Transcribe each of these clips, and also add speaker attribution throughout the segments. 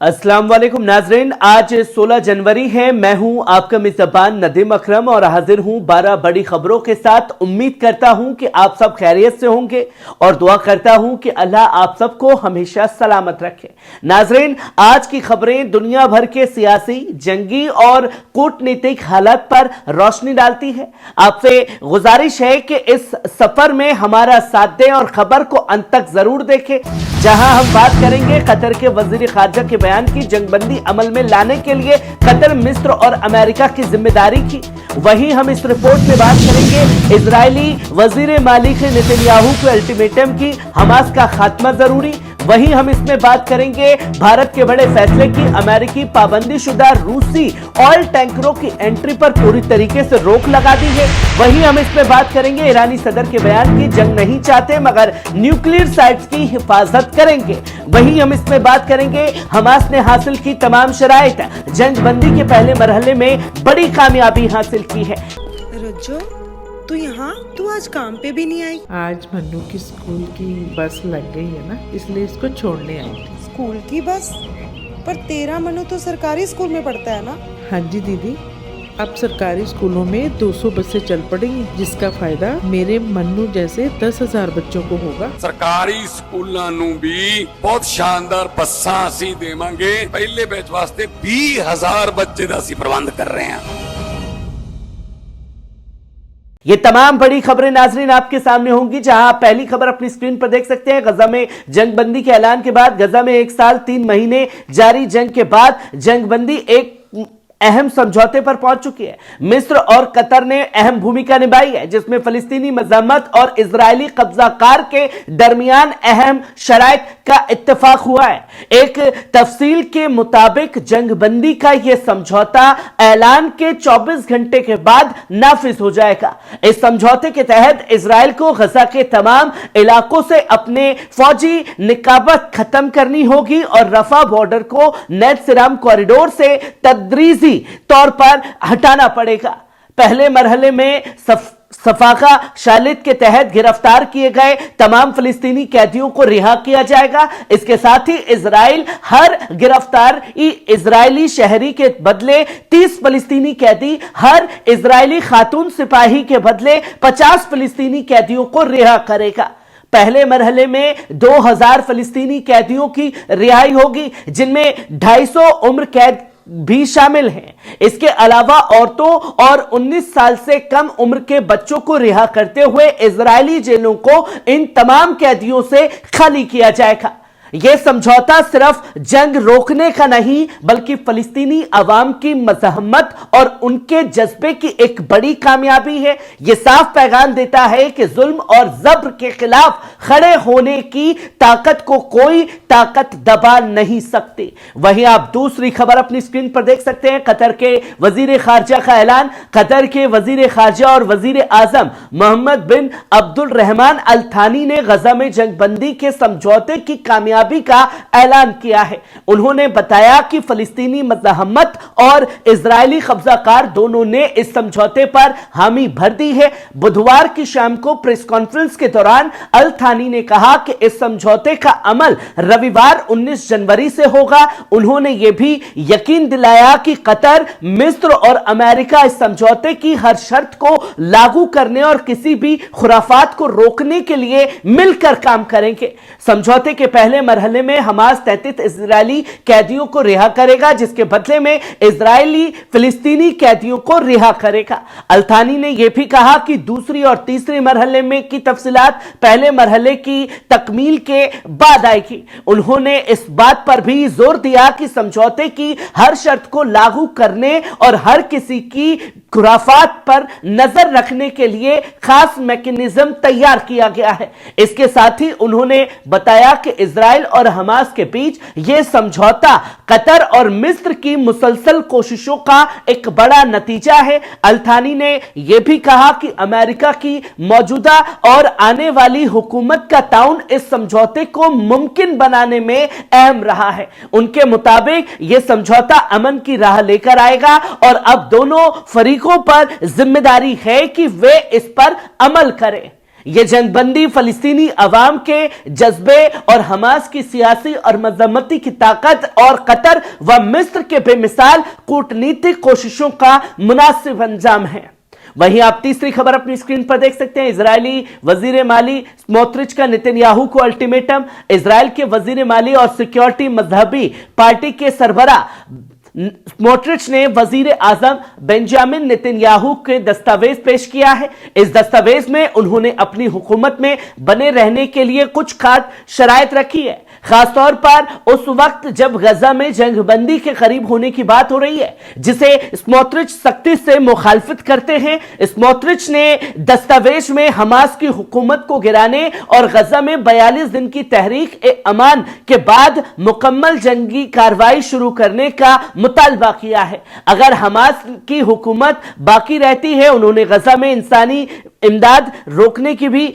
Speaker 1: अस्सलाम वालेकुम नाजरीन, आज 16 जनवरी है। मैं हूं आपका मेजबान नदीम अकरम और हाजिर हूं 12 बड़ी खबरों के साथ। उम्मीद करता हूं कि आप सब खैरियत से होंगे और दुआ करता हूं कि अल्लाह आप सबको हमेशा सलामत रखे। नाजरीन, आज की खबरें दुनिया भर के सियासी, जंगी और कूटनीतिक हालात पर रोशनी डालती है। आपसे गुजारिश है कि इस सफर में हमारा साथ दें और खबर को अंत तक जरूर देखें, जहां हम बात करेंगे कतर के वजीर खारजा के बयान की जंगबंदी अमल में लाने के लिए कतर, मिस्र और अमेरिका की जिम्मेदारी की। वहीं हम इस रिपोर्ट में बात करेंगे इजरायली वजीर मालिक नेतन्याहू को अल्टीमेटम की, हमास का खात्मा जरूरी। वहीं हम इसमें बात करेंगे भारत के बड़े फैसले की, अमेरिकी पाबंदीशुदा रूसी ऑयल टैंकरों की एंट्री पर पूरी तरीके से रोक लगा दी है। वहीं हम इसमें बात करेंगे ईरानी सदर के बयान की, जंग नहीं चाहते मगर न्यूक्लियर साइट्स की हिफाजत करेंगे। वहीं हम इसमें बात करेंगे हमास ने हासिल की तमाम शराइत, जंगबंदी के पहले मरहले में बड़ी कामयाबी हासिल की है।
Speaker 2: रज्जो, तू यहाँ, तू आज काम पे भी नहीं आई?
Speaker 3: आज मन्नू की स्कूल की बस लग गई है ना, इसलिए इसको छोड़ने आई थी।
Speaker 2: स्कूल की बस? पर तेरा मन्नू तो सरकारी स्कूल में पढ़ता है ना?
Speaker 3: हाँ जी दीदी, अब सरकारी स्कूलों में 200 बसें चल पड़ेंगी, जिसका फायदा मेरे मन्नू जैसे 10,000 बच्चों को होगा।
Speaker 4: सरकारी स्कूलों नू भी बहुत शानदार बसां असीं देवांगे। पहले बैच वास्ते 20,000 बच्चे दा असीं प्रबंध कर रहे हैं।
Speaker 1: ये तमाम बड़ी खबरें नाजरीन आपके सामने होंगी, जहां आप पहली खबर अपनी स्क्रीन पर देख सकते हैं। गजा में जंगबंदी के ऐलान के बाद, गजा में 1 साल 3 महीने जारी जंग के बाद जंगबंदी एक अहम समझौते पर पहुंच चुकी है। मिस्र और कतर ने अहम भूमिका निभाई है, जिसमें फलस्तीनी मजम्मत और इजरायली कब्जाकार के दरमियान अहम शराइत का इत्तेफाक हुआ है। एक तफसील के मुताबिक जंगबंदी का यह समझौता ऐलान के 24 घंटे के बाद नाफिज हो जाएगा। इस समझौते के तहत इजराइल को गजा के तमाम इलाकों से अपने फौजी निकाबत खत्म करनी होगी और रफा बॉर्डर को नेट सिराम कॉरिडोर से तदरीजी तौर पर हटाना पड़ेगा। पहले मरहले में सफाका शालित के तहत गिरफ्तार किए गए तमाम फिलिस्तीनी कैदियों को रिहा किया जाएगा। इसके साथ ही इजराइल हर गिरफ्तार इजरायली शहरी के बदले 30 फिलिस्तीनी कैदी, हर इजरायली खातून सिपाही के बदले 50 फिलिस्तीनी कैदियों को रिहा करेगा। पहले मरहले में 2000 फिलिस्तीनी कैदियों की रिहाई होगी, जिनमें 250 उम्र कैद भी शामिल हैं। इसके अलावा औरतों और 19 साल से कम उम्र के बच्चों को रिहा करते हुए इजरायली जेलों को इन तमाम कैदियों से खाली किया जाएगा। यह समझौता सिर्फ जंग रोकने का नहीं, बल्कि फलस्तीनी अवाम की मजहमत और उनके जज्बे की एक बड़ी कामयाबी है। यह साफ पैगाम देता है कि जुल्म और जबर के खिलाफ खड़े होने की ताकत को कोई ताकत दबा नहीं सकती। वहीं आप दूसरी खबर अपनी स्क्रीन पर देख सकते हैं। कतर के वजीर खारजा का ऐलान। कतर के वजीर खारजा और वजीर आजम मोहम्मद बिन अब्दुल रहमान अल थानी ने गजा में जंगबंदी के समझौते की कामयाबी का ऐलान किया है। उन्होंने बताया कि फलस्तीनी मजहमत और इजरायली कब्जाकार दोनों ने इस समझौते पर हामी भर दी है। बुधवार की शाम को प्रेस कॉन्फ्रेंस के दौरान अल थानी ने कहा कि इस समझौते का अमल रविवार 19 जनवरी से होगा। उन्होंने यह भी यकीन दिलाया कि कतर, मिस्र और अमेरिका इस समझौते की हर शर्त को लागू करने और किसी भी खुराफात को रोकने के लिए मिलकर काम करेंगे। समझौते के पहले मरहले में हमास 33 इजरायली कैदियों को रिहा करेगा, जिसके बदले में इजरायली फिलिस्तीनी कैदियों को रिहा करेगा। अल्थानी ने यह भी कहा कि दूसरी और तीसरे मरहले में की तफसीलात पहले मरहले की तकमील के बाद आएगी। उन्होंने इस बात पर भी जोर दिया कि समझौते की हर शर्त को लागू करने और हर किसी की खुराफात पर नजर रखने के लिए खास मैकेनिज्म तैयार किया गया है। इसके साथ ही उन्होंने बताया कि इजराइल और हमास के बीच यह समझौता कतर और मिस्र की मुसलसल कोशिशों का एक बड़ा नतीजा है। अल्थानी ने यह भी कहा कि अमेरिका की मौजूदा और आने वाली हुकूमत का ताउन इस समझौते को मुमकिन बनाने में अहम रहा है। उनके मुताबिक यह समझौता अमन की राह लेकर आएगा और अब दोनों फरीकों पर जिम्मेदारी है कि वे इस पर अमल करें। ये जंगबंदी फलस्तीनी अवाम के जज्बे और हमास की सियासी और मजम्मती की ताकत और कतर व मिस्र के बेमिसाल कूटनीतिक कोशिशों का मुनासिब अंजाम है। वहीं आप तीसरी खबर अपनी स्क्रीन पर देख सकते हैं। इजरायली वजीर माली स्मोट्रिच का नेतन्याहू को अल्टीमेटम। इजरायल के वजीर माली और सिक्योरिटी मजहबी पार्टी के सरबरा स्मोट्रिच ने वजीर आजम बेंजामिन नेतन्याहू के दस्तावेज पेश किया है। इस दस्तावेज में उन्होंने अपनी हुकूमत में बने रहने के लिए कुछ खास शराइत रखी है, खासतौर पर उस वक्त जब गजा में जंगबंदी के करीब होने की बात हो रही है, जिसे स्मोट्रिच सख्ती से मुखालफत करते हैं। स्मोट्रिच ने दस्तावेज में हमास की हुकूमत को गिराने और गजा में 42 दिन की तहरीक ए अमान के बाद मुकम्मल जंगी कार्रवाई शुरू करने का मुतालबा किया है। अगर हमास की हुकूमत बाकी रहती है, उन्होंने गजा में इंसानी इमदाद रोकने की भी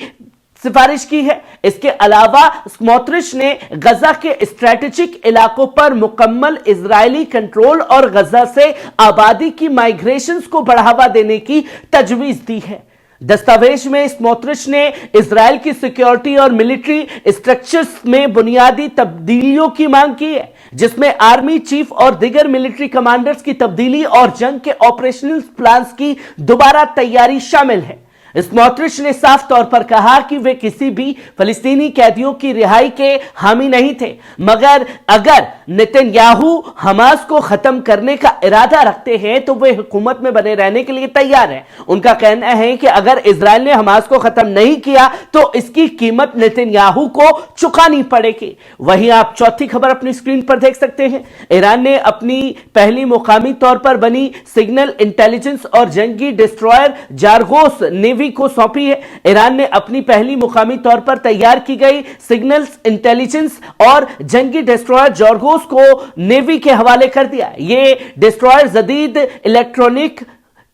Speaker 1: सिफारिश की है। इसके अलावा स्मोट्रिच ने गजा के स्ट्रेटेजिक इलाकों पर मुकम्मल इजरायली कंट्रोल और गजा से आबादी की माइग्रेशंस को बढ़ावा देने की तजवीज दी है। दस्तावेज में स्मोट्रिच ने इजरायल की सिक्योरिटी और मिलिट्री स्ट्रक्चर्स में बुनियादी तब्दीलियों की मांग की है, जिसमें आर्मी चीफ और दिगर मिलिट्री कमांडर्स की तब्दीली और जंग के ऑपरेशनल प्लान्स की दोबारा तैयारी शामिल है। स्मोट्रिच ने साफ तौर पर कहा कि वे किसी भी फलस्तीनी कैदियों की रिहाई के हामी नहीं थे, मगर अगर नेतन्याहू हमास को खत्म करने का इरादा रखते हैं तो वे हुकूमत में बने रहने के लिए तैयार हैं। उनका कहना है कि अगर इजरायल ने हमास को खत्म नहीं किया तो इसकी कीमत नेतन्याहू को चुकानी पड़ेगी। वहीं आप चौथी खबर अपनी स्क्रीन पर देख सकते हैं। ईरान ने अपनी पहली मुकामी तौर पर बनी सिग्नल इंटेलिजेंस और जंगी डिस्ट्रॉयर जारगोस नेवी को सौंपी है। ईरान ने अपनी पहली मुकामी तौर पर तैयार की गई सिग्नल्स इंटेलिजेंस और जंगी डिस्ट्रॉयर जारगोस को नेवी के हवाले कर दिया। ये डिस्ट्रॉयर जदीद इलेक्ट्रॉनिक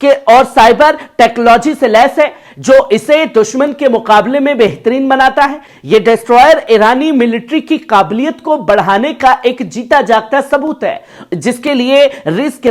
Speaker 1: के और साइबर टेक्नोलॉजी से लैस है, जो इसे दुश्मन के मुकाबले में बेहतरीन बनाता है। यह डिस्ट्रॉयर ईरानी मिलिट्री की काबिलियत को बढ़ाने का एक जीता जागता सबूत है, जिसके लिए रिस्क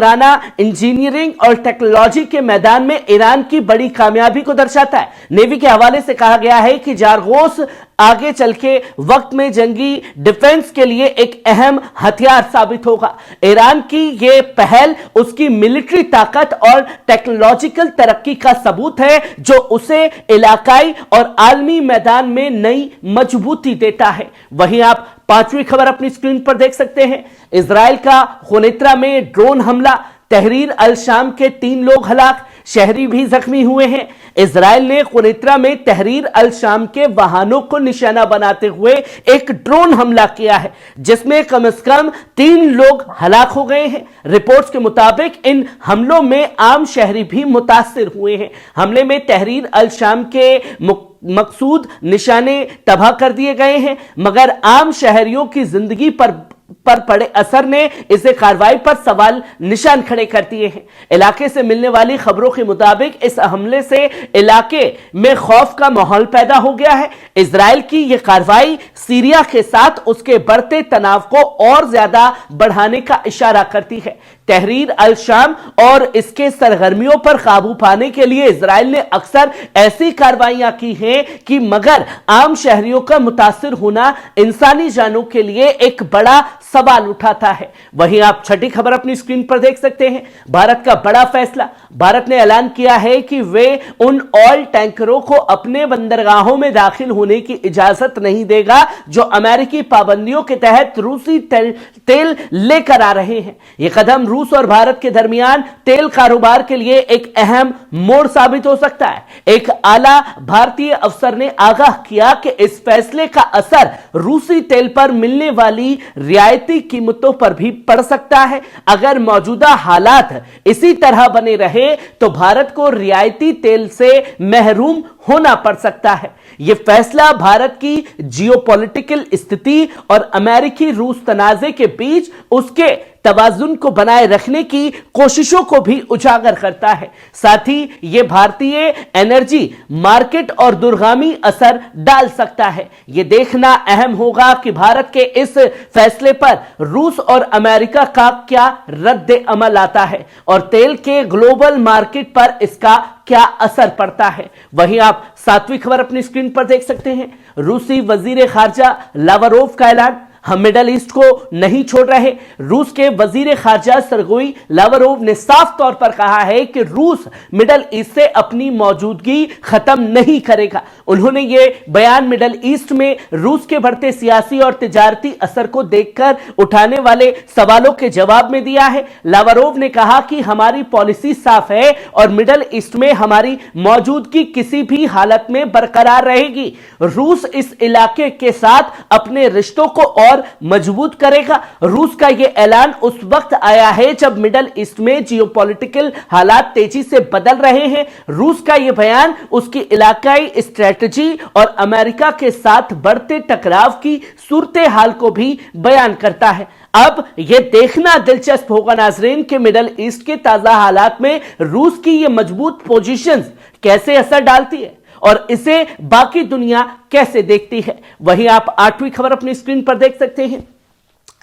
Speaker 1: इंजीनियरिंग और टेक्नोलॉजी के मैदान में ईरान की बड़ी कामयाबी को दर्शाता है। नेवी के हवाले से कहा गया है कि जारगोस आगे चल के वक्त में जंगी डिफेंस के लिए एक अहम हथियार साबित होगा। ईरान की यह पहल उसकी मिलिट्री ताकत और टेक्नोलॉजिकल तरक्की का सबूत है, जो उसे इलाकाई और आलमी मैदान में नई मजबूती देता है। वहीं आप पांचवी खबर अपनी स्क्रीन पर देख सकते हैं। इजराइल का खुनेत्रा में ड्रोन हमला, तहरीर अल शाम के 3 लोग हलाक, शहरी भी जख्मी हुए हैं। इजराइल ने खुनेत्रा में तहरीर अल शाम के वाहनों को निशाना बनाते हुए एक ड्रोन हमला किया है, जिसमें कम से कम 3 लोग हलाक हो गए हैं। रिपोर्ट्स के मुताबिक इन हमलों में आम शहरी भी मुतासिर हुए हैं। हमले में तहरीर अल शाम के मकसूद निशाने तबाह कर दिए गए हैं, मगर आम शहरियों की जिंदगी पर पड़े असर ने इसे कार्रवाई पर सवाल निशान खड़े कर दिए हैं। इलाके से मिलने वाली खबरों के मुताबिक इस हमले से इलाके में खौफ का माहौल पैदा हो गया है। इजराइल की यह कार्रवाई सीरिया के साथ उसके बढ़ते तनाव को और ज्यादा बढ़ाने का इशारा करती है। तहरीर अल शाम और इसके सरगर्मियों पर काबू पाने के लिए इजराइल ने अक्सर ऐसी कार्रवाइयां की हैं कि मगर आम शहरियों का मुतासिर होना इंसानी जानों के लिए एक बड़ा सवाल उठाता है। वहीं आप छठी खबर अपनी स्क्रीन पर देख सकते हैं। भारत का बड़ा फैसला। भारत ने ऐलान किया है कि वे उन ऑयल टैंकरों को अपने बंदरगाहों में दाखिल होने की इजाजत नहीं देगा जो अमेरिकी पाबंदियों के तहत रूसी तेल लेकर आ रहे हैं। यह कदम रूस और भारत के दरमियान तेल कारोबार के लिए एक अहम मोड़ साबित हो सकता है। एक आला भारतीय अफसर ने आगाह किया कि इस फैसले का असर रूसी तेल पर मिलने वाली रियायती कीमतों पर भी पड़ सकता है। अगर मौजूदा हालात इसी तरह बने रहे तो भारत को रियायती तेल से महरूम होना पड़ सकता है। यह फैसला भारत की जियोपॉलिटिकल स्थिति और अमेरिकी रूस तनाज़े के बीच उसके तवाजुन को बनाए रखने की कोशिशों को भी उजागर करता है। साथ ही यह भारतीय एनर्जी मार्केट और दूरगामी असर डाल सकता है। यह देखना अहम होगा कि भारत के इस फैसले पर रूस और अमेरिका का क्या रद्द अमल आता है और तेल के ग्लोबल मार्केट पर इसका क्या असर पड़ता है। वहीं आप सातवीं खबर अपनी स्क्रीन पर देख सकते हैं। रूसी वजीर खारजा लावरोव का ऐलान, हम मिडल ईस्ट को नहीं छोड़ रहे। रूस के वजीर खारजा सरगोई लावरोव ने साफ तौर पर कहा है कि रूस मिडल ईस्ट से अपनी मौजूदगी खत्म नहीं करेगा। उन्होंने ये बयान मिडल ईस्ट में रूस के बढ़ते सियासी और तिजारती असर को देखकर उठाने वाले सवालों के जवाब में दिया है। लावरोव ने कहा कि हमारी पॉलिसी साफ है और मिडल ईस्ट में हमारी मौजूदगी किसी भी हालत में बरकरार रहेगी। रूस इस इलाके के साथ अपने रिश्तों को और मजबूत करेगा। रूस का यह ऐलान उस वक्त आया है जब मिडल ईस्ट में जियोपॉलिटिकल हालात तेजी से बदल रहे हैं। रूस का यह बयान उसकी इलाकाई स्ट्रेटजी और अमेरिका के साथ बढ़ते टकराव की सूरत हाल को भी बयान करता है। अब यह देखना दिलचस्प होगा नाजरीन कि मिडल ईस्ट के ताजा हालात में रूस की यह मजबूत पोजीशंस कैसे असर डालती है और इसे बाकी दुनिया कैसे देखती है। वहीं आप आठवीं खबर अपनी स्क्रीन पर देख सकते हैं।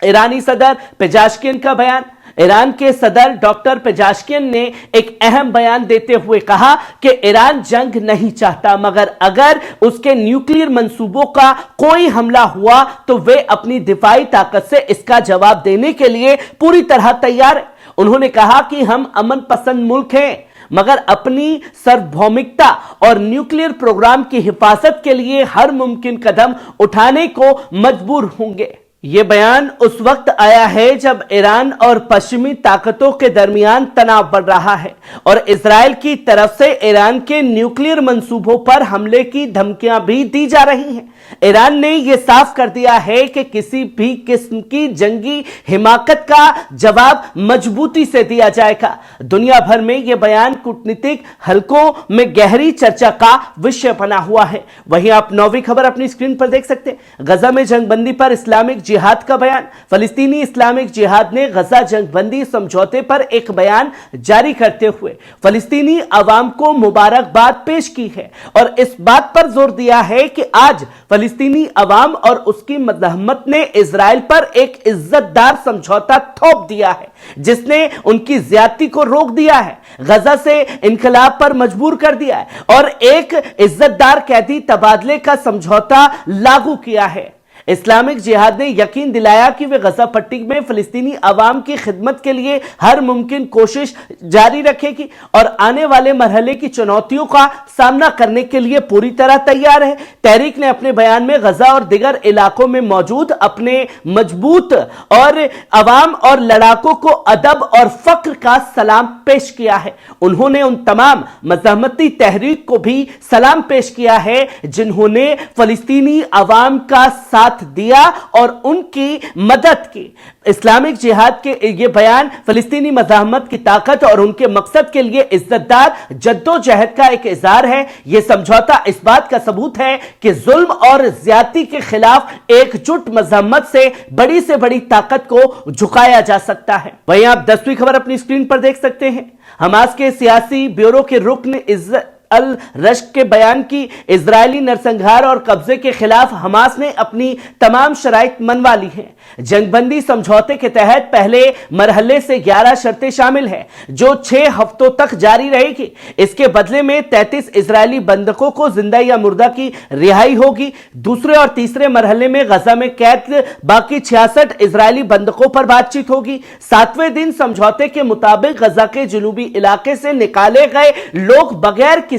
Speaker 1: ईरानी सदर पेजाशकियन का बयान। ईरान के सदर डॉक्टर पेजाशकियन ने एक अहम बयान देते हुए कहा कि ईरान जंग नहीं चाहता, मगर अगर उसके न्यूक्लियर मंसूबों का कोई हमला हुआ तो वे अपनी दिफाई ताकत से इसका जवाब देने के लिए पूरी तरह तैयार है। उन्होंने कहा कि हम अमन पसंद मुल्क हैं, मगर अपनी सार्वभौमिकता और न्यूक्लियर प्रोग्राम की हिफाजत के लिए हर मुमकिन कदम उठाने को मजबूर होंगे। यह बयान उस वक्त आया है जब ईरान और पश्चिमी ताकतों के दरमियान तनाव बढ़ रहा है और इजराइल की तरफ से ईरान के न्यूक्लियर मंसूबों पर हमले की धमकियां भी दी जा रही हैं। ईरान ने यह साफ कर दिया है कि किसी भी किस्म की जंगी हिमाकत का जवाब मजबूती से दिया जाएगा। दुनिया भर में यह बयान कूटनीतिक हलकों में गहरी चर्चा का विषय बना हुआ है। वहीं आप नौवीं खबर अपनी स्क्रीन पर देख सकते हैं। गजा में जंगबंदी पर इस्लामिक जिहाद का बयान। फलस्तीनी इस्लामिक जिहाद ने गजा जंगबंदी समझौते पर एक बयान जारी करते हुए फलस्तीनी अवाम को मुबारकबाद पेश की है और इस बात पर जोर दिया है कि आज फलस्तीनी अवाम और उसकी मज़हमत ने इजराइल पर एक इज्जतदार समझौता थोप दिया है जिसने उनकी ज्यादती को रोक दिया है, गजा से इनकलाब पर मजबूर कर दिया है और एक इज्जतदार कैदी तबादले का समझौता लागू किया है। इस्लामिक जिहाद ने यकीन दिलाया कि वे गजा पट्टी में फलस्तीनी अवाम की खिदमत के लिए हर मुमकिन कोशिश जारी रखेगी और आने वाले मरहले की चुनौतियों का सामना करने के लिए पूरी तरह तैयार है। तहरीक ने अपने बयान में गजा और दिगर इलाकों में मौजूद अपने मजबूत और अवाम और लड़ाकों को अदब और फक्र का सलाम पेश किया है। उन्होंने उन तमाम मज़हमती तहरीक को भी सलाम पेश किया है जिन्होंने फलस्तीनी अवाम का साथ दिया और उनकी मदद की। इस्लामिक जिहाद के ये बयान फलस्तीनी मज़ाहमत की ताकत और उनके मकसद के लिए इज्जतदार जद्दोजहद का एक इज़हार है। यह समझौता इस बात का सबूत है कि जुल्म और ज्यादती के खिलाफ एकजुट मज़ाहमत से बड़ी ताकत को झुकाया जा सकता है। वहीं आप 10वीं खबर अपनी स्क्रीन पर देख सकते हैं। हमास के सियासी ब्यूरो के रुकन इज्जत अल रश्क के बयान की इजरायली नरसंहार और कब्जे के खिलाफ हमास ने अपनी तमाम शराइत मनवा ली हैं। जंगबंदी समझौते के तहत पहले मरहले से 11 शर्तें शामिल हैं जो 6 हफ्तों तक जारी रहेगी। इसके बदले में 33 इजरायली बंधकों को जिंदा या मुर्दा की रिहाई होगी। दूसरे और तीसरे मरहले में गजा में कैद बाकी 66 इजरायली बंधकों पर बातचीत होगी। 7वें दिन समझौते के मुताबिक गजा के जुनूबी इलाके से निकाले गए लोग बगैर किसी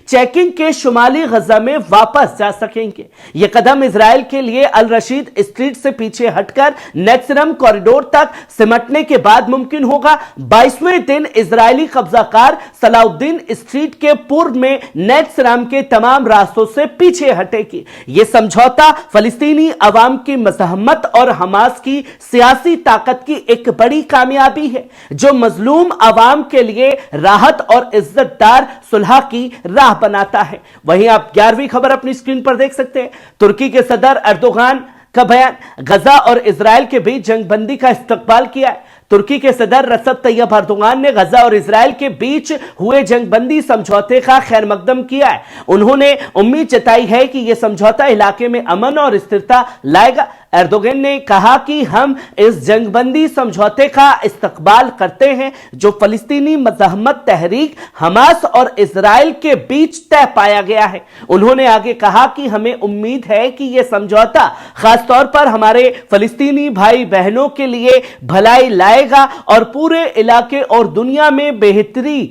Speaker 1: चेकिंग के शुमाली गजा में वापस जा सकेंगे। यह कदम इजराइल के लिए अल रशीद स्ट्रीट से पीछे हटकर नेत्सरम कॉरिडोर तक सिमटने के बाद मुमकिन होगा। 22वें दिन इजरायली कब्जाकार सलाउद्दीन स्ट्रीट के पूर्व में नेत्सरम के तमाम रास्तों से पीछे हटेगी। यह समझौता फलस्तीनी अवाम की मज़ाहमत और हमास की सियासी ताकत की एक बड़ी कामयाबी है जो मजलूम अवाम के लिए राहत और इज्जतदार सुलह की राह बनाता है। वहीं आप 11वीं खबर अपनी स्क्रीन पर देख सकते हैं। तुर्की के सदर अर्दोगान का बयान। गजा और इजराइल के बीच जंगबंदी का इस्तकबाल किया है। तुर्की के सदर रजब तैयब अर्दोगान ने गजा और इजराइल के बीच हुए जंगबंदी समझौते का खैर मकदम किया है। उन्होंने उम्मीद जताई है कि यह समझौता इलाके में अमन और स्थिरता लाएगा। एर्दोगन ने कहा कि हम इस जंगबंदी समझौते का इस्तकबाल करते हैं जो फलस्तीनी मज़ाहमत तहरीक हमास और इजराइल के बीच तय पाया गया है। उन्होंने आगे कहा कि हमें उम्मीद है कि यह समझौता खासतौर पर हमारे फलस्तीनी भाई बहनों के लिए भलाई लाएगा और पूरे इलाके और दुनिया में बेहतरी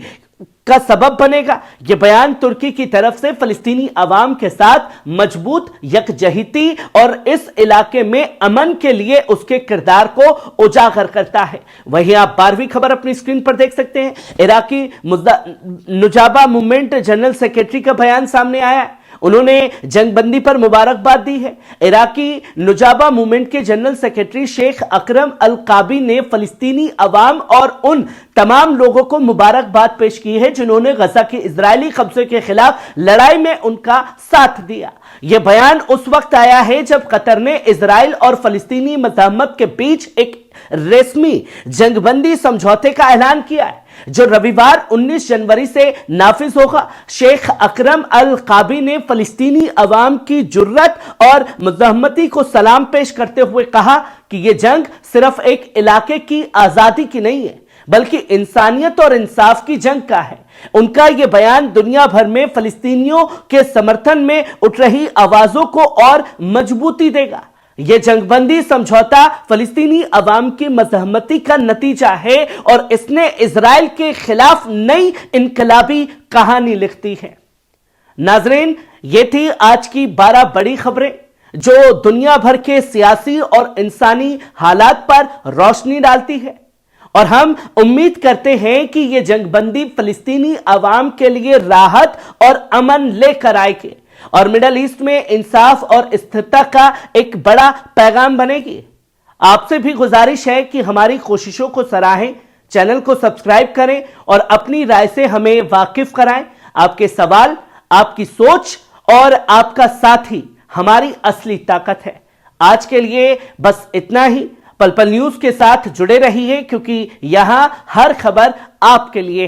Speaker 1: का सबब बनेगा। यह बयान तुर्की की तरफ से फलस्तीनी अवाम के साथ मजबूत यकजहती और इस इलाके में अमन के लिए उसके किरदार को उजागर करता है। वहीं आप 12वीं खबर अपनी स्क्रीन पर देख सकते हैं। इराकी नुजाबा मूवमेंट जनरल सेक्रेटरी का बयान सामने आया है। उन्होंने जंगबंदी पर मुबारकबाद दी है। इराकी नुजाबा मूवमेंट के जनरल सेक्रेटरी शेख अकरम अल काबी ने फलस्तीनी अवाम और उन तमाम लोगों को मुबारकबाद पेश की है जिन्होंने गजा के इजरायली कब्जे के खिलाफ लड़ाई में उनका साथ दिया। यह बयान उस वक्त आया है जब कतर ने इजराइल और फलस्तीनी मज़ाहमत के बीच एक रस्मी जंगबंदी समझौते का ऐलान किया है जो रविवार 19 जनवरी से नाफिज होगा। शेख अकरम अल काबी ने फलस्तीनी अवाम की जुर्रत और मज़ाहमती को सलाम पेश करते हुए कहा कि यह जंग सिर्फ एक इलाके की आजादी की नहीं है बल्कि इंसानियत और इंसाफ की जंग का है। उनका यह बयान दुनिया भर में फलस्तीनियों के समर्थन में उठ रही आवाजों को और मजबूती देगा। यह जंगबंदी समझौता फलस्तीनी अवाम की मज़ाहमती का नतीजा है और इसने इजराइल के खिलाफ नई इनकलाबी कहानी लिखती है। नाजरीन, ये थी आज की 12 बड़ी खबरें जो दुनिया भर के सियासी और इंसानी हालात पर रोशनी डालती है और हम उम्मीद करते हैं कि यह जंगबंदी फलस्तीनी अवाम के लिए राहत और अमन लेकर आएगी और मिडल ईस्ट में इंसाफ और स्थिरता का एक बड़ा पैगाम बनेगी। आपसे भी गुजारिश है कि हमारी कोशिशों को सराहें, चैनल को सब्सक्राइब करें और अपनी राय से हमें वाकिफ कराएं। आपके सवाल, आपकी सोच और आपका साथ ही हमारी असली ताकत है। आज के लिए बस इतना ही। पल पल न्यूज के साथ जुड़े रहिए क्योंकि यहां हर खबर आपके लिए है।